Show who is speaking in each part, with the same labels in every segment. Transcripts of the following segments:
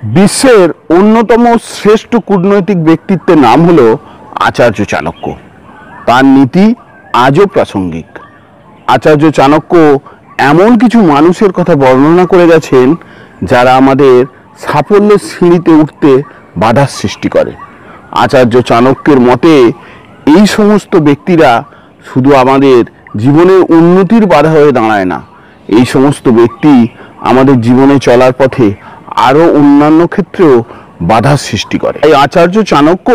Speaker 1: বিশ্বের অন্যতম শ্রেষ্ঠ কূটনৈতিক ব্যক্তিত্বের নাম হলো আচার্য চাণক্য। তার নীতি আজও প্রাসঙ্গিক। আচার্য চাণক্য এমন কিছু মানুষের কথা বর্ণনা করে গেছেন যারা আমাদের সাফল্যের সিঁড়িতে উঠতে বাধার সৃষ্টি করে। আচার্য চাণক্যের মতে এই সমস্ত ব্যক্তিরা শুধু আমাদের জীবনের উন্নতির বাধা হয়ে দাঁড়ায় না, এই সমস্ত ব্যক্তি আমাদের জীবনে চলার পথে আরও অন্যান্য ক্ষেত্রেও বাধার সৃষ্টি করে। এই আচার্য চাণক্য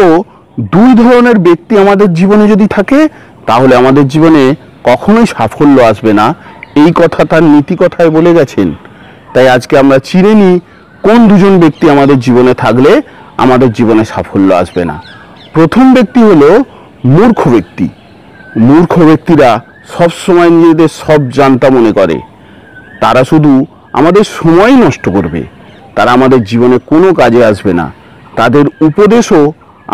Speaker 1: দুই ধরনের ব্যক্তি আমাদের জীবনে যদি থাকে তাহলে আমাদের জীবনে কখনোই সাফল্য আসবে না, এই কথা তার নীতি কথায় বলে গেছেন। তাই আজকে আমরা চিনে নিই কোন দুজন ব্যক্তি আমাদের জীবনে থাকলে আমাদের জীবনে সাফল্য আসবে না। প্রথম ব্যক্তি হলো মূর্খ ব্যক্তি। মূর্খ ব্যক্তিরা সবসময় নিজেদের সব জানতা মনে করে। তারা শুধু আমাদের সময় নষ্ট করবে, তারা আমাদের জীবনে কোনো কাজে আসবে না, তাদের উপদেশও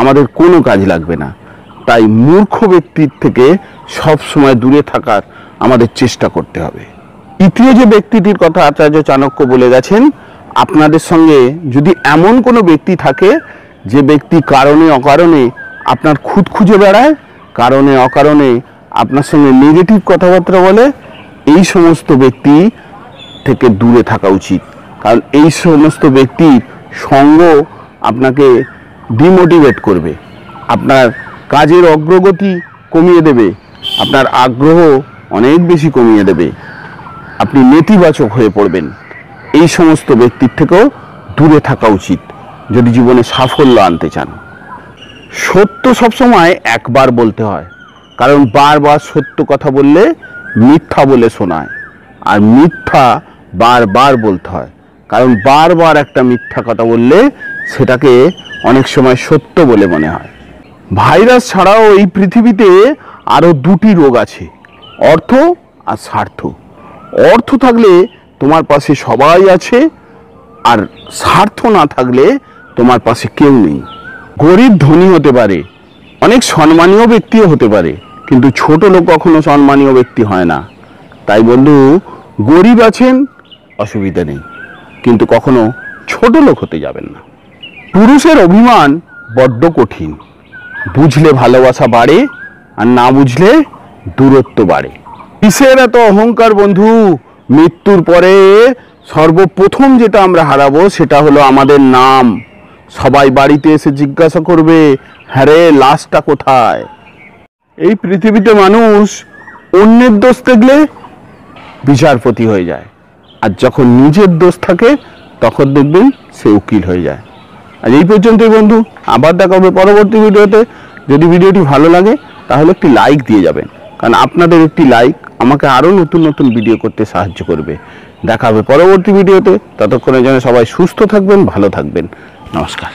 Speaker 1: আমাদের কোনো কাজে লাগবে না। তাই মূর্খ ব্যক্তির থেকে সব সময় দূরে থাকার আমাদের চেষ্টা করতে হবে। তৃতীয় যে ব্যক্তিটির কথা আচার্য চাণক্য বলে গেছেন, আপনাদের সঙ্গে যদি এমন কোনো ব্যক্তি থাকে যে ব্যক্তি কারণে অকারণে আপনার খুঁত খুঁজে বেড়ায়, কারণে অকারণে আপনার সঙ্গে নেগেটিভ কথাবার্তা বলে, এই সমস্ত ব্যক্তি থেকে দূরে থাকা উচিত। কারণ এই সমস্ত ব্যক্তির সঙ্গ আপনাকে ডিমোটিভেট করবে, আপনার কাজের অগ্রগতি কমিয়ে দেবে, আপনার আগ্রহ অনেক বেশি কমিয়ে দেবে, আপনি নেতিবাচক হয়ে পড়বেন। এই সমস্ত ব্যক্তির থেকেও দূরে থাকা উচিত যদি জীবনে সাফল্য আনতে চান। সত্য সবসময় একবার বলতে হয়, কারণ বারবার সত্য কথা বললে মিথ্যা বলে শোনায়, আর মিথ্যা বারবার বলতে হয়, কারণ বারবার একটা মিথ্যা কথা বললে সেটাকে অনেক সময় সত্য বলে মনে হয়। ভাইরাস ছাড়াও এই পৃথিবীতে আরও দুটি রোগ আছে, অর্থ আর স্বার্থ। অর্থ থাকলে তোমার পাশে সবাই আছে, আর স্বার্থ না থাকলে তোমার পাশে কেউ নেই। গরিব ধনী হতে পারে, অনেক সম্মানীয় ব্যক্তিও হতে পারে, কিন্তু ছোট লোক কখনো সম্মানীয় ব্যক্তি হয় না। তাই বন্ধু, গরিব আছেন অসুবিধা নেই, কিন্তু কখনো ছোট লোক হতে যাবেন না। পুরুষের অভিমান বড্ড কঠিন, বুঝলে ভালোবাসা বাড়ে, আর না বুঝলে দূরত্ব বাড়ে। কিসের এত অহংকার বন্ধু? মৃত্যুর পরে সর্বপ্রথম যেটা আমরা হারাবো সেটা হলো আমাদের নাম। সবাই বাড়িতে এসে জিজ্ঞাসা করবে, হ্যাঁ রে, লাশটা কোথায়? এই পৃথিবীতে মানুষ অন্যের দোষ দেখলে বিচারপতি হয়ে যায়, আর যখন নিজের দোষ থাকে তখন দেখবেন সে উকিল হয়ে যায়। আর এই পর্যন্তই বন্ধু, আবার দেখা হবে পরবর্তী ভিডিওতে। যদি ভিডিওটি ভালো লাগে তাহলে একটি লাইক দিয়ে যাবেন, কারণ আপনাদের একটি লাইক আমাকে আরও নতুন নতুন ভিডিও করতে সাহায্য করবে। দেখা হবে পরবর্তী ভিডিওতে। ততক্ষণের জন্য সবাই সুস্থ থাকবেন, ভালো থাকবেন। নমস্কার।